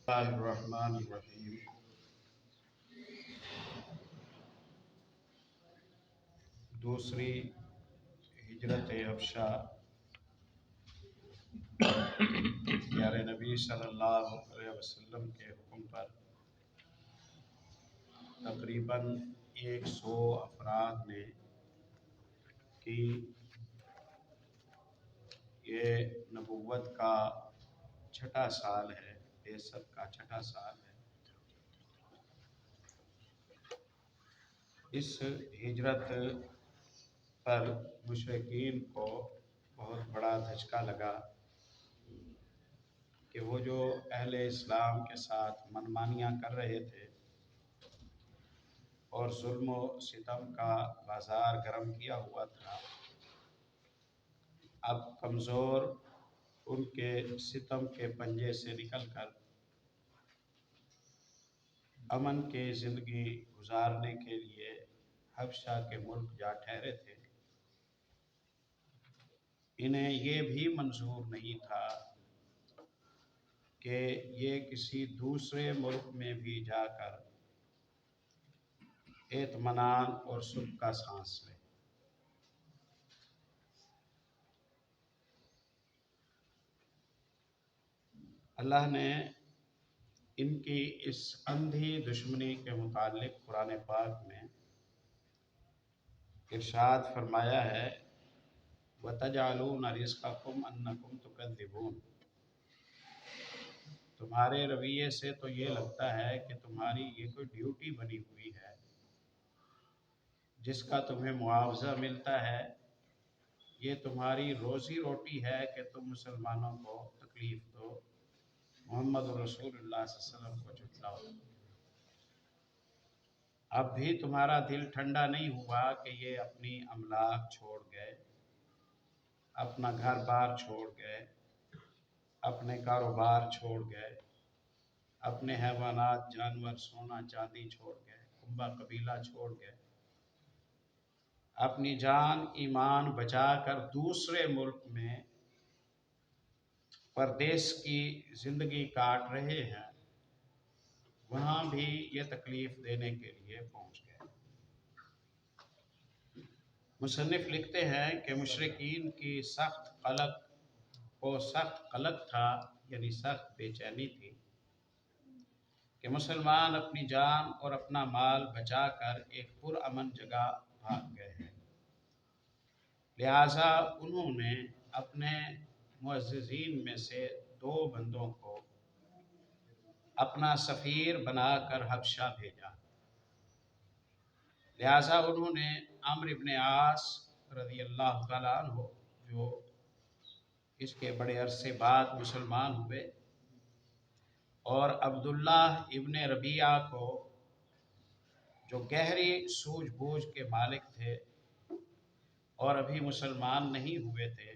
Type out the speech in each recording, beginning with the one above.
الرحمن الرحیم۔ دوسری ہجرت حبشہ پیارے نبی صلی اللہ علیہ وسلم کے حکم پر تقریباً 100 افراد نے کی۔ یہ نبوت کا چھٹا سال ہے، بعثت کا چھٹا سال ہے۔ اس ہجرت پر مشرکین کو بہت بڑا دھچکا لگا کہ وہ جو اہل اسلام کے ساتھ منمانیاں کر رہے تھے اور ظلم و ستم کا بازار گرم کیا ہوا تھا، اب کمزور ان کے ستم کے پنجے سے نکل کر امن کی زندگی گزارنے کے لیے حبشہ کے ملک جا ٹھہرے تھے۔ انہیں یہ بھی منظور نہیں تھا کہ یہ کسی دوسرے ملک میں بھی جا کر اطمینان اور سکھ کا سانس لیں۔ اللہ نے ان کی اس اندھی دشمنی کے متعلق قرآن پاک میں ارشاد فرمایا ہے، وَتَجْعَلُونَ رِزْقَكُمْ أَنَّكُمْ تُكَذِّبُونَ۔ تمہارے رویے سے تو یہ لگتا ہے کہ تمہاری یہ کوئی ڈیوٹی بنی ہوئی ہے جس کا تمہیں معاوضہ ملتا ہے، یہ تمہاری روزی روٹی ہے کہ تم مسلمانوں کو تکلیف دو، محمد رسول اللہ صلی اللہ علیہ وسلم کو جھٹلاؤ۔ اب بھی تمہارا دل ٹھنڈا نہیں ہوا کہ یہ اپنی املاک چھوڑ گئے، اپنا گھر بار چھوڑ گئے، اپنے کاروبار چھوڑ گئے، اپنے حیوانات جانور سونا چاندی چھوڑ گئے، کنبہ قبیلہ چھوڑ گئے، اپنی جان ایمان بچا کر دوسرے ملک میں پردیس کی زندگی کاٹ رہے ہیں، وہاں بھی یہ تکلیف دینے کے لیے پہنچ گئے۔ مصنف لکھتے ہیں کہ مشرکین کی سخت قلق تھا، یعنی سخت بے چینی تھی کہ مسلمان اپنی جان اور اپنا مال بچا کر ایک پرامن جگہ بھاگ گئے ہیں، لہٰذا انہوں نے اپنے معززین میں سے 2 بندوں کو اپنا سفیر بنا کر حبشہ بھیجا۔ لہٰذا انہوں نے عمرو بن عاص رضی اللہ تعالیٰ عنہ، جو اس کے بڑے عرصے بعد مسلمان ہوئے، اور عبداللہ ابن ربیعہ کو، جو گہری سوجھ بوجھ کے مالک تھے اور ابھی مسلمان نہیں ہوئے تھے،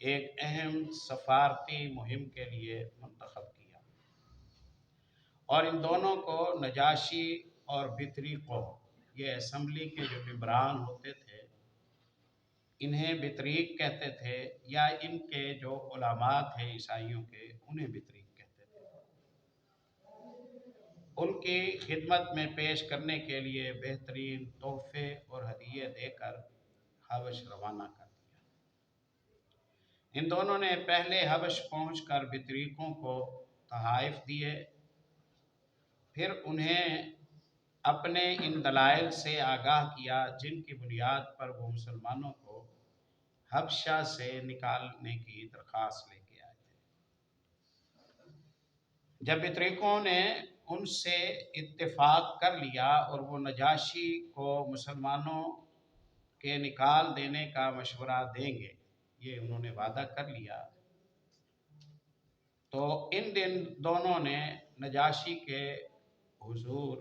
ایک اہم سفارتی مہم کے لیے منتخب کیا، اور ان دونوں کو نجاشی اور بطریقو، یہ اسمبلی کے جو ممبران ہوتے تھے، انہیں بطریق کہتے تھے، یا ان کے جو علماء تھے عیسائیوں کے، انہیں بطریق کہتے تھے، ان کی خدمت میں پیش کرنے کے لیے بہترین تحفے اور ہدیے دے کر حبش روانہ کر دیا۔ ان دونوں نے پہلے حبش پہنچ کر بطریقوں کو تحائف دیے، پھر انہیں اپنے ان دلائل سے آگاہ کیا جن کی بنیاد پر وہ مسلمانوں کو حبشہ سے نکالنے کی درخواست لے کے آئے تھے۔ جب بطریقوں نے ان سے اتفاق کر لیا اور وہ نجاشی کو مسلمانوں کے نکال دینے کا مشورہ دیں گے، یہ انہوں نے وعدہ کر لیا، تو ان دونوں نے نجاشی کے حضور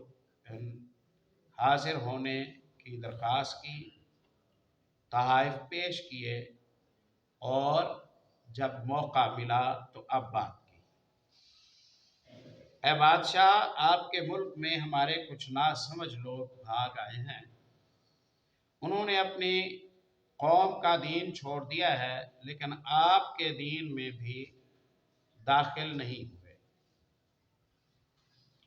حاضر ہونے کی درخواست کی، تحائف پیش کیے، اور جب موقع ملا تو اب بات کی، اے بادشاہ، آپ کے ملک میں ہمارے کچھ ناسمجھ لوگ بھاگ آئے ہیں، انہوں نے اپنی قوم کا دین چھوڑ دیا ہے، لیکن آپ کے دین میں بھی داخل نہیں ہوئے،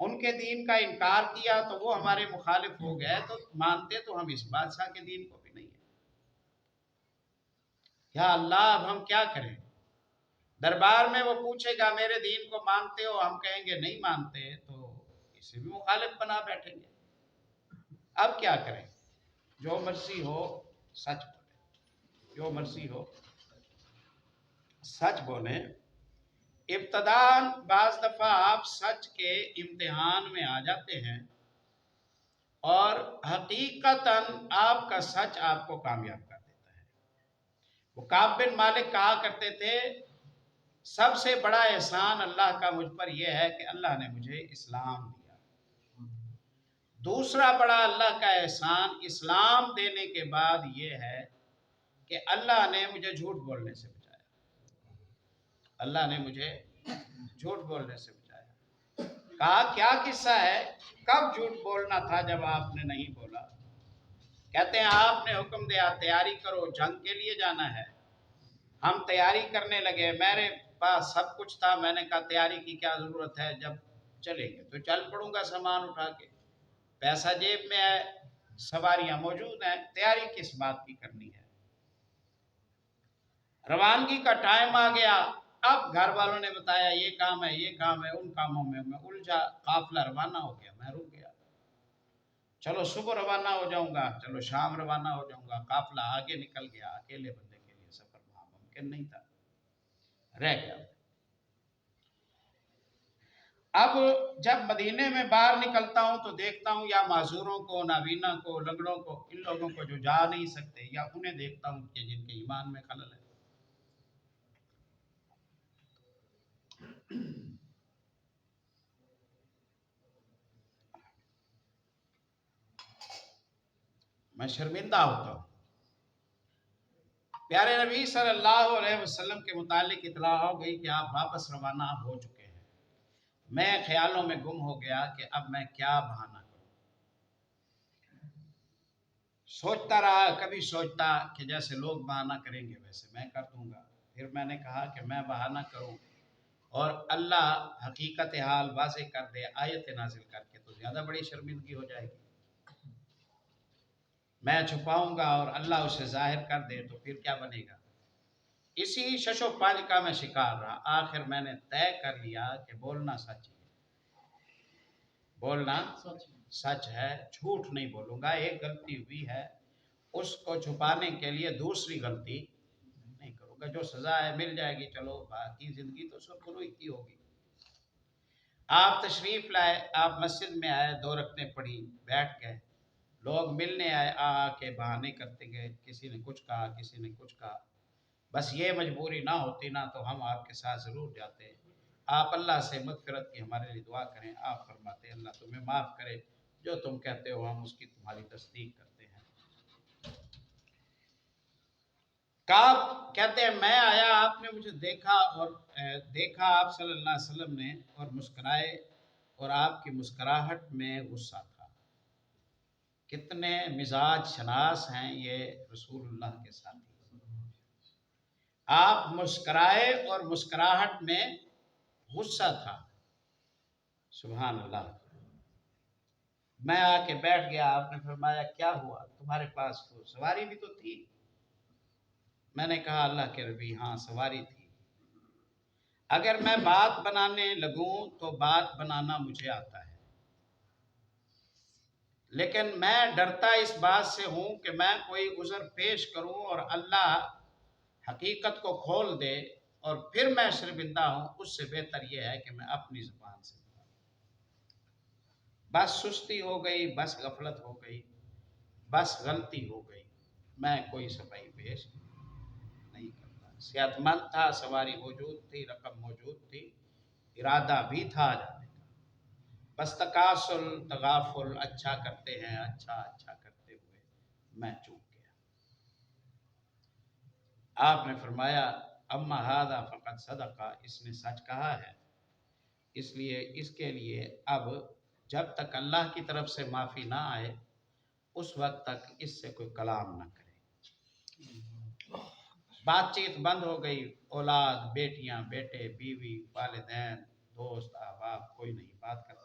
ان کے دین کا انکار کیا تو وہ ہمارے مخالف ہو گئے، تو مانتے تو ہم اس بادشاہ کے دین کو بھی نہیں ہے۔ یا اللہ اب ہم کیا کریں؟ دربار میں وہ پوچھے گا میرے دین کو مانتے ہو، ہم کہیں گے نہیں مانتے، تو اسے بھی مخالف بنا بیٹھیں گے۔ اب کیا کریں؟ جو مرضی ہو سچ بولیں، جو مرضی ہو سچ بولیں۔ ابتداً بعض دفعہ آپ سچ کے امتحان میں آ جاتے ہیں اور حقیقتاً آپ کا سچ آپ کو کامیاب کر دیتا ہے۔ وہ کعب بن مالک کہا کرتے تھے سب سے بڑا احسان اللہ کا مجھ پر یہ ہے کہ اللہ نے مجھے اسلام دیا۔ دوسرا بڑا اللہ کا احسان اسلام دینے کے بعد یہ ہے کہ اللہ نے مجھے جھوٹ بولنے سے بچایا۔ اللہ نے مجھے جھوٹ بولنے سے بچایا۔ کہا کیا قصہ ہے؟ کب جھوٹ بولنا تھا جب آپ نے نہیں بولا؟ کہتے ہیں آپ نے حکم دیا تیاری کرو، جنگ کے لیے جانا ہے۔ ہم تیاری کرنے لگے، میرے پاس سب کچھ تھا، میں نے کہا تیاری کی کیا ضرورت ہے، جب چلیں گے تو چل پڑوں گا سامان اٹھا کے، پیسہ جیب میں ہے، سواریاں موجود ہیں، تیاری کس بات کی کرنی ہے۔ روانگی کا ٹائم آ گیا، اب گھر والوں نے بتایا یہ کام ہے یہ کام ہے، ان کاموں میں الجھا، قافلہ روانہ ہو گیا، میں رک گیا۔ چلو صبح روانہ ہو جاؤں گا، چلو شام روانہ ہو جاؤں گا، قافلہ آگے نکل گیا، اکیلے بندے کے لیے سفر ممکن نہیں تھا، رہ گیا۔ اب جب مدینے میں باہر نکلتا ہوں تو دیکھتا ہوں یا معذوروں کو، نابینا کو، لنگڑوں کو، ان لوگوں کو جو جا نہیں سکتے، یا انہیں دیکھتا ہوں کہ جن کے ایمان میں خلل ہے۔ میں شرمندہ ہوتا ہوں۔ پیارے نبی صلی اللہ علیہ وسلم کے متعلق اطلاع ہو گئی کہ آپ واپس روانہ ہو چکے ہیں۔ میں خیالوں میں گم ہو گیا کہ اب میں کیا بہانہ کروں۔ سوچتا رہا، کبھی سوچتا کہ جیسے لوگ بہانہ کریں گے ویسے میں کر دوں گا۔ پھر میں نے کہا کہ میں بہانہ کروں اور اللہ حقیقت حال واضح کر دے آیت نازل کر کے، تو زیادہ بڑی شرمندگی ہو جائے گی۔ میں چھپاؤں گا اور اللہ اسے ظاہر کر دے تو پھر کیا بنے گا؟ اسی شش و پنج کا میں شکار رہا۔ آخر میں نے طے کر لیا کہ بولنا سچ ہے، بولنا سچ ہے، جھوٹ نہیں بولوں گا۔ ایک غلطی ہوئی ہے، اس کو چھپانے کے لیے دوسری غلطی نہیں کروں گا۔ جو سزا ہے مل جائے گی، چلو باقی زندگی تو سرخروئی کی ہوگی۔ آپ تشریف لائے، آپ مسجد میں آئے، 2 رکعتیں پڑھی، بیٹھ گئے، لوگ ملنے آئے، آ کے بہانے کرتے گئے، کسی نے کچھ کہا، کسی نے کچھ کہا۔ بس یہ مجبوری نہ ہوتی نا تو ہم آپ کے ساتھ ضرور جاتے۔ آپ اللہ سے مغفرت کی ہمارے لیے دعا کریں۔ آپ فرماتے اللہ تمہیں معاف کرے، جو تم کہتے ہو ہم اس کی تمہاری تصدیق کرتے ہیں۔ کعب کہتے ہیں میں آیا، آپ نے مجھے دیکھا اور دیکھا آپ صلی اللہ علیہ وسلم نے اور مسکرائے، اور آپ کی مسکراہٹ میں غصہ تھا۔ کتنے مزاج شناس ہیں یہ رسول اللہ کے ساتھی۔ آپ مسکرائے اور مسکراہٹ میں غصہ تھا۔ سبحان اللہ۔ میں آ کے بیٹھ گیا، آپ نے فرمایا کیا ہوا، تمہارے پاس تو سواری بھی تو تھی۔ میں نے کہا اللہ کے نبی ہاں سواری تھی، اگر میں بات بنانے لگوں تو بات بنانا مجھے آتا ہے، لیکن میں ڈرتا اس بات سے ہوں کہ میں کوئی عذر پیش کروں اور اللہ حقیقت کو کھول دے اور پھر میں شرمندہ ہوں، اس سے بہتر یہ ہے کہ میں اپنی زبان سے بتاؤں۔ بس سستی ہو گئی، بس غفلت ہو گئی، بس غلطی ہو گئی، میں کوئی صفائی پیش نہیں کرتا۔ صحت مند تھا، سواری موجود تھی، رقم موجود تھی، ارادہ بھی تھا جانے کا، بس تکاسل تغافل، اچھا کرتے ہیں اچھا کرتے ہوئے میں چوک گیا۔ آپ نے فرمایا اما ھذا فقد صدقہ، اس نے سچ کہا ہے، اس لیے اس کے لیے اب جب تک اللہ کی طرف سے معافی نہ آئے اس وقت تک اس سے کوئی کلام نہ کرے۔ بات چیت بند ہو گئی، اولاد، بیٹیاں، بیٹے، بیوی، والدین، دوست، احباب، کوئی نہیں بات کرتا۔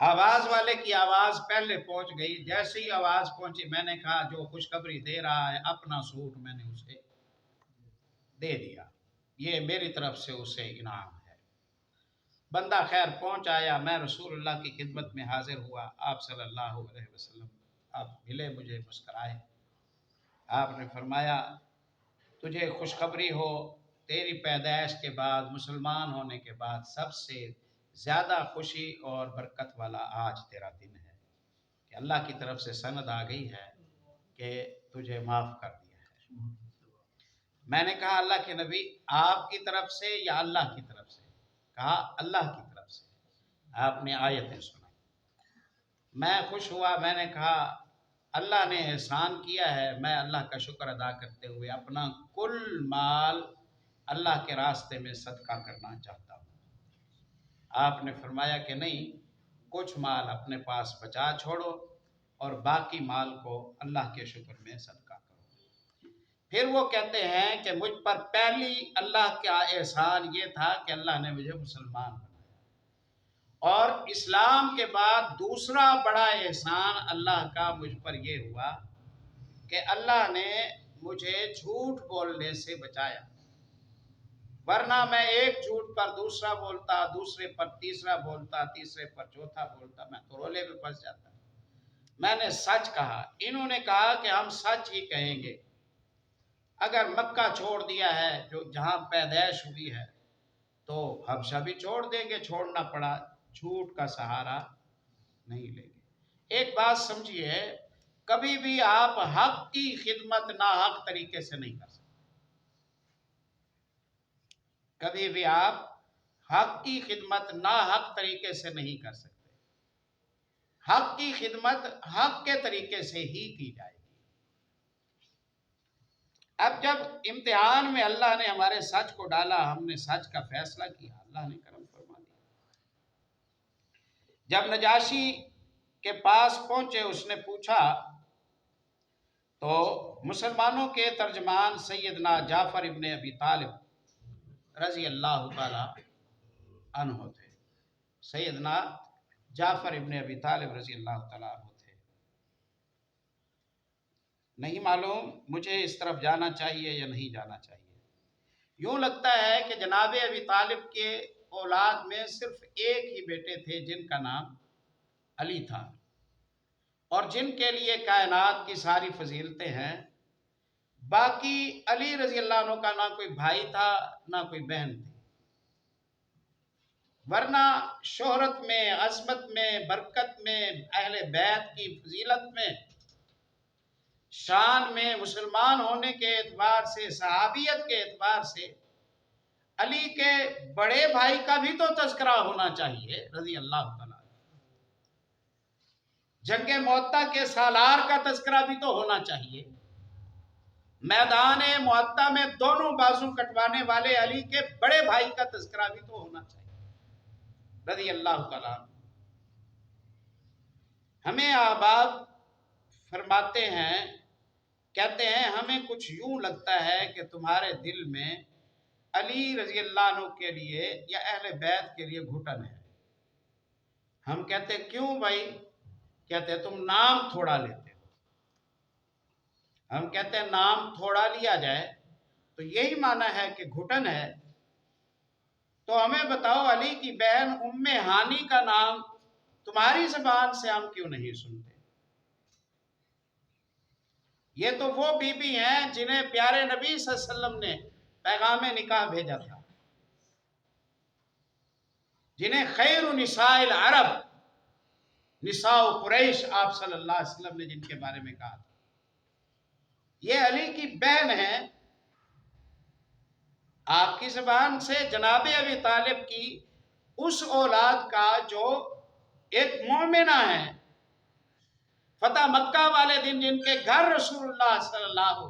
آواز والے کی آواز پہلے پہنچ گئی، جیسے ہی آواز پہنچی میں نے کہا جو خوشخبری دے رہا ہے اپنا سوٹ میں نے اسے دے دیا، یہ میری طرف سے اسے انعام ہے۔ بندہ خیر پہنچ آیا، میں رسول اللہ کی خدمت میں حاضر ہوا، آپ صلی اللہ علیہ وسلم آپ ملے، مجھے مسکرائے، آپ نے فرمایا تجھے خوشخبری ہو، تیری پیدائش کے بعد، مسلمان ہونے کے بعد سب سے زیادہ خوشی اور برکت والا آج تیرا دن ہے کہ اللہ کی طرف سے سند آ گئی ہے کہ تجھے معاف کر دیا ہے۔ میں نے کہا اللہ کے نبی آپ کی طرف سے یا اللہ کی طرف سے؟ کہا اللہ کی طرف سے۔ آپ نے آیتیں سنائی، میں خوش ہوا، میں نے کہا اللہ نے احسان کیا ہے، میں اللہ کا شکر ادا کرتے ہوئے اپنا کل مال اللہ کے راستے میں صدقہ کرنا چاہتا ہوں۔ آپ نے فرمایا کہ نہیں، کچھ مال اپنے پاس بچا چھوڑو اور باقی مال کو اللہ کے شکر میں صدقہ کرو۔ پھر وہ کہتے ہیں کہ مجھ پر پہلی اللہ کا احسان یہ تھا کہ اللہ نے مجھے مسلمان بنایا، اور اسلام کے بعد دوسرا بڑا احسان اللہ کا مجھ پر یہ ہوا کہ اللہ نے مجھے جھوٹ بولنے سے بچایا، ورنہ میں ایک جھوٹ پر دوسرا بولتا، دوسرے پر تیسرا بولتا، تیسرے پر چوتھا بولتا، میں تو رولے میں پھنس جاتا۔ میں نے سچ کہا، انہوں نے کہا کہ ہم سچ ہی کہیں گے، اگر مکہ چھوڑ دیا ہے جو جہاں پیدائش ہوئی ہے تو حبشہ بھی چھوڑ دیں گے، چھوڑنا پڑا، جھوٹ کا سہارا نہیں لیں گے۔ ایک بات سمجھیے، کبھی بھی آپ حق کی خدمت ناحق طریقے سے نہیں کر سکتے، کبھی بھی آپ حق کی خدمت ناحق طریقے سے نہیں کر سکتے، حق کی خدمت حق کے طریقے سے ہی کی جائے گی۔ اب جب امتحان میں اللہ نے ہمارے سچ کو ڈالا، ہم نے سچ کا فیصلہ کیا، اللہ نے کرم فرما دیا۔ جب نجاشی کے پاس پہنچے، اس نے پوچھا تو مسلمانوں کے ترجمان سیدنا جعفر ابن ابی طالب رضی اللہ تعالی عنہ تھے، سیدنا جعفر ابن ابی طالب رضی اللہ تعالی عنہ تھے۔ نہیں معلوم مجھے اس طرف جانا چاہیے یا نہیں جانا چاہیے۔ یوں لگتا ہے کہ جناب ابی طالب کے اولاد میں صرف ایک ہی بیٹے تھے جن کا نام علی تھا، اور جن کے لیے کائنات کی ساری فضیلتیں ہیں۔ باقی علی رضی اللہ عنہ کا نہ کوئی بھائی تھا نہ کوئی بہن تھی، ورنہ شہرت میں، عظمت میں، برکت میں، اہل بیت کی فضیلت میں، شان میں، مسلمان ہونے کے اعتبار سے، صحابیت کے اعتبار سے علی کے بڑے بھائی کا بھی تو تذکرہ ہونا چاہیے رضی اللہ تعالیٰ۔ جنگ مؤتہ کے سالار کا تذکرہ بھی تو ہونا چاہیے، میدان مؤتہ میں دونوں بازو کٹوانے والے علی کے بڑے بھائی کا تذکرہ بھی تو ہونا چاہیے رضی اللہ تعالیٰ۔ ہمیں احباب فرماتے ہیں، کہتے ہیں ہمیں کچھ یوں لگتا ہے کہ تمہارے دل میں علی رضی اللہ عنہ کے لیے یا اہل بیت کے لیے گھٹن ہے۔ ہم کہتے کیوں بھائی؟ کہتے تم نام تھوڑا لیتے ہو۔ ہم کہتے ہیں نام تھوڑا لیا جائے تو یہی معنی ہے کہ گھٹن ہے۔ تو ہمیں بتاؤ علی کی بہن ام ہانی کا نام تمہاری زبان سے ہم کیوں نہیں سنتے؟ یہ تو وہ بی بی ہیں جنہیں پیارے نبی صلی اللہ علیہ وسلم نے پیغام نکاح بھیجا تھا، جنہیں خیر نساء العرب، نساء قریش آپ صلی اللہ علیہ وسلم نے جن کے بارے میں کہا تھا، یہ علی کی بہن ہیں۔ آپ کی زبان سے جناب ابی طالب کی اس اولاد کا جو ایک مومنہ ہے، فتح مکہ والے دن جن کے گھر رسول اللہ صلی اللہ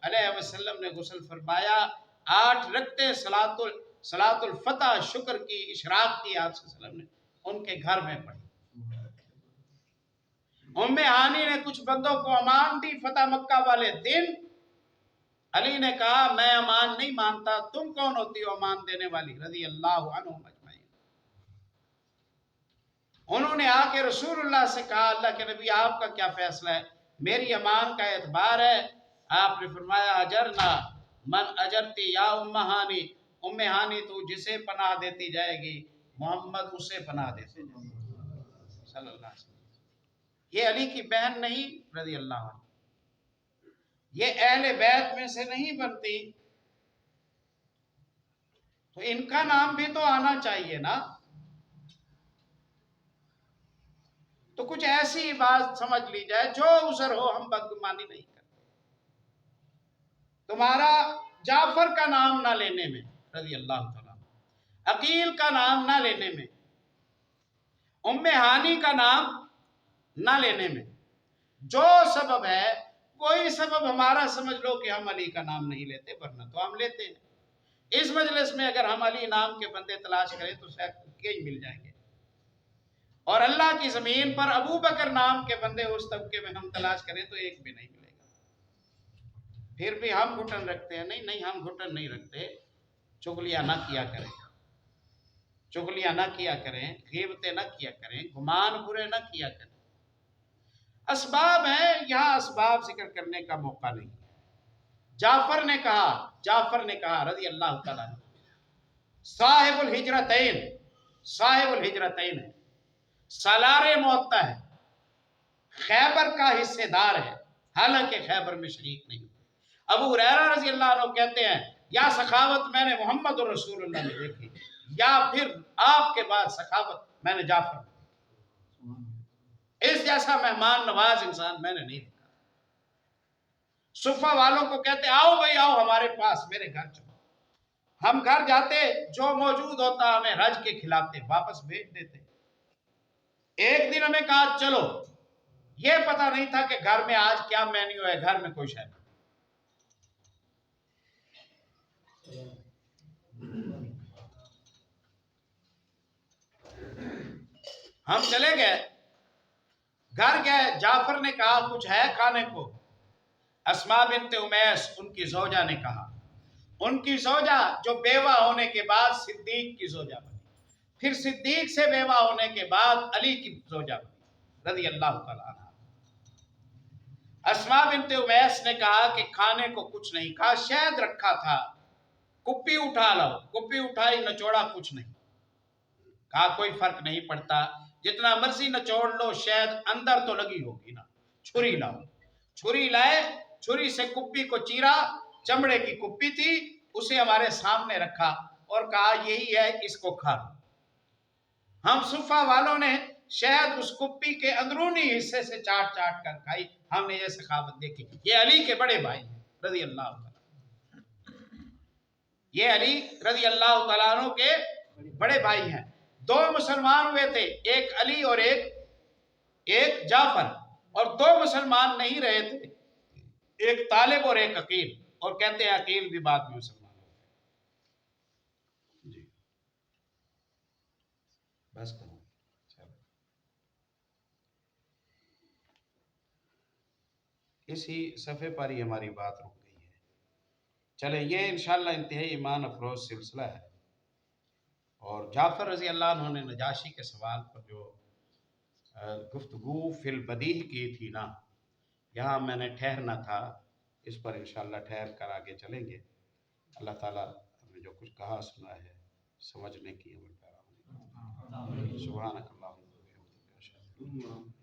علیہ وسلم نے غسل فرمایا، 8 رکعتیں صلاۃ الفتح شکر کی اشراق کی آپ صلی اللہ علیہ وسلم نے ان کے گھر میں پڑھی۔ ام ہانی نے کچھ بندوں کو امان دی فتح مکہ والے دن، علی نے کہا میں امان نہیں مانتا، تم کون ہوتی ہو امان دینے والی؟ رضی اللہ عنہم اجمعین۔ انہوں نے آ کے رسول اللہ سے کہا اللہ کے نبی آپ کا کیا فیصلہ ہے، میری امان کا اعتبار ہے؟ آپ نے فرمایا اجرنا من اجرتی یا ام ہانی، ام ہانی تو جسے پناہ دیتی جائے گی محمد اسے پناہ دیتے جائے گی صلی اللہ علیہ وسلم۔ یہ علی کی بہن نہیں رضی اللہ عنہ، یہ اہل بیت میں سے نہیں بنتی، تو ان کا نام بھی تو آنا چاہیے نا۔ تو کچھ ایسی بات سمجھ لی جائے جو عذر ہو، ہم بدگمانی نہیں کرتے۔ تمہارا جعفر کا نام نہ لینے میں رضی اللہ تعالیٰ، عقیل کا نام نہ لینے میں، ام ہانی کا نام نہ لینے میں جو سبب ہے، کوئی سبب ہمارا سمجھ لو کہ ہم علی کا نام نہیں لیتے، ورنہ تو ہم لیتے ہیں۔ اس مجلس میں اگر ہم علی نام کے بندے تلاش کریں تو شاید کئی مل جائیں گے، اور اللہ کی زمین پر ابو بکر نام کے بندے اس طبقے میں ہم تلاش کریں تو ایک بھی نہیں ملے گا۔ پھر بھی ہم گھٹن رکھتے ہیں، نہیں ہم گھٹن نہیں رکھتے، چغلیاں نہ کیا کریں، چغلیاں نہ کیا کریں، غیبتیں نہ کیا کریں، گمان برے نہ کیا کریں۔ اسباب ہیں، یہاں اسباب ذکر کرنے کا موقع نہیں۔ جعفر نے کہا رضی اللہ تعالیٰ صاحب الہجرتین، صاحب الہجرتین ہے، سالار معطا ہے، خیبر کا حصے دار ہے، حالانکہ خیبر میں شریک نہیں۔ ابو ہریرہ رضی اللہ عنہ کہتے ہیں یا سخاوت میں نے محمد رسول اللہ میں دیکھی، یا پھر آپ کے بعد سخاوت میں نے جعفر میں، اس جیسا مہمان نواز انسان میں نے نہیں دیکھا۔ صفہ والوں کو کہتے آؤ بھائی آؤ ہمارے پاس، میرے گھر چلو، ہم گھر جاتے، جو موجود ہوتا ہمیں رج کے کھلاتے، واپس بھیج دیتے۔ ایک دن ہمیں کہا چلو، یہ پتہ نہیں تھا کہ گھر میں آج کیا مینیو ہے، گھر میں کوئی شاید۔ ہم چلے گئے، گھر گئے، جعفر نے کہا کچھ ہے کھانے کو؟ اسماء بنت امیس ان کی زوجہ نے کہا، ان کی زوجہ جو بیوہ ہونے کے بعد صدیق کی زوجہ بنی، پھر صدیق سے بیوہ ہونے کے بعد علی کی زوجہ بنی رضی اللہ تعالیٰ عنہ۔ اسماء بنت امیس نے کہا کہ کھانے کو کچھ نہیں، کہا شہد رکھا تھا، کپی اٹھا لو، کپی اٹھائی، نچوڑا کچھ نہیں، کہا کوئی فرق نہیں پڑتا، جتنا مرضی نچوڑ لو، شہد اندر تو لگی ہوگی نا، چھری لاؤ، چھری لائے، چھری سے کپی کو چیرا، چمڑے کی کپی تھی، اسے ہمارے سامنے رکھا اور کہا یہی ہے، اس کو کھا لو۔ ہم صفہ والوں نے شہد اس کپی کے اندرونی حصے سے چاٹ چاٹ کر کھائی، ہم نے یہ سخاوت دیکھی۔ یہ علی کے بڑے بھائی ہیں رضی اللہ تعالیٰ، یہ علی رضی اللہ تعالیٰ عنہ کے بڑے بھائی ہیں۔ دو مسلمان ہوئے تھے، ایک علی اور ایک جعفر، اور دو مسلمان نہیں رہے تھے، ایک طالب اور ایک عقیل، اور کہتے ہیں عقیل بھی بعد میں مسلمان ہو گئے۔ جی بس کروں، اسی صفحے پر ہی ہماری بات رک گئی ہے۔ چلے یہ انشاءاللہ انتہائی ایمان افروز سلسلہ ہے، اور جعفر رضی اللہ عنہ نے نجاشی کے سوال پر جو گفتگو فی البدیہہ کی تھی نا، یہاں میں نے ٹھہرنا تھا، اس پر انشاءاللہ ٹھہر کر آگے چلیں گے۔ اللہ تعالیٰ ہمیں جو کچھ کہا سنا ہے سمجھنے کی عمل پیرا ہونے کی۔ سبحانک اللہم و بحمدک اشہد ان لا الہ الا انت